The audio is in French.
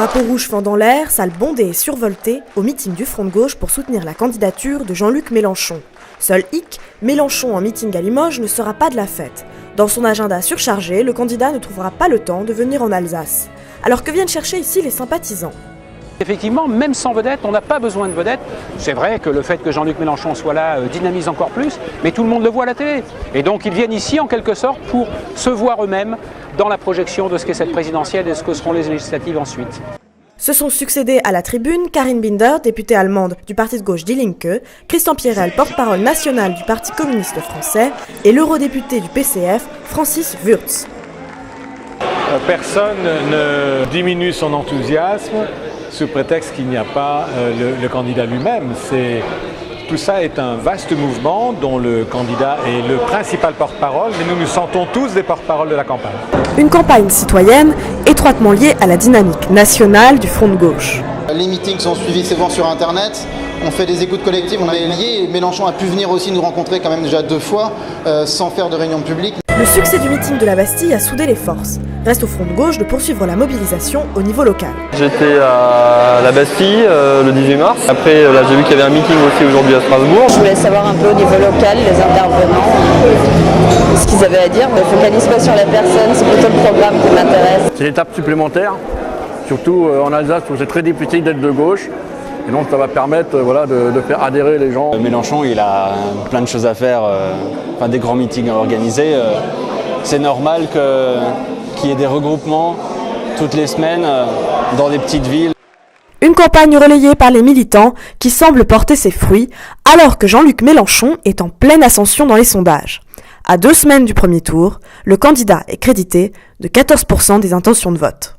Drapeau rouge fendant l'air, salle bondée et survoltée, au meeting du Front de Gauche pour soutenir la candidature de Jean-Luc Mélenchon. Seul hic, Mélenchon en meeting à Limoges ne sera pas de la fête. Dans son agenda surchargé, le candidat ne trouvera pas le temps de venir en Alsace. Alors que viennent chercher ici les sympathisants ? Effectivement, même sans vedette, on n'a pas besoin de vedette. C'est vrai que le fait que Jean-Luc Mélenchon soit là dynamise encore plus, mais tout le monde le voit à la télé. Et donc ils viennent ici en quelque sorte pour se voir eux-mêmes dans la projection de ce qu'est cette présidentielle et de ce que seront les législatives ensuite. Se sont succédés à la tribune Karine Binder, députée allemande du parti de gauche Die Linke, Christian Pierrel, porte-parole national du Parti communiste français, et l'eurodéputé du PCF, Francis Wurz. Personne ne diminue son enthousiasme sous prétexte qu'il n'y a pas le candidat lui-même. Tout ça est un vaste mouvement dont le candidat est le principal porte-parole, mais nous nous sentons tous des porte-parole de la campagne. Une campagne citoyenne étroitement liée à la dynamique nationale du Front de Gauche. Les meetings sont suivis souvent sur Internet, on fait des écoutes collectives, on est liés. Mélenchon a pu venir aussi nous rencontrer quand même déjà 2 fois, sans faire de réunion publique. Le succès du meeting de la Bastille a soudé les forces. Reste au Front de Gauche de poursuivre la mobilisation au niveau local. J'étais à la Bastille le 18 mars. Après, là, j'ai vu qu'il y avait un meeting aussi aujourd'hui à Strasbourg. Je voulais savoir un peu au niveau local, les intervenants, ce qu'ils avaient à dire. Ne focalise pas sur la personne, c'est plutôt le programme qui m'intéresse. C'est une étape supplémentaire, surtout en Alsace où c'est très difficile d'être de gauche. Et donc ça va permettre de faire adhérer les gens. Mélenchon, il a plein de choses à faire, des grands meetings à organiser. C'est normal qu'il y ait des regroupements toutes les semaines dans des petites villes. Une campagne relayée par les militants qui semble porter ses fruits, alors que Jean-Luc Mélenchon est en pleine ascension dans les sondages. À 2 semaines du premier tour, le candidat est crédité de 14% des intentions de vote.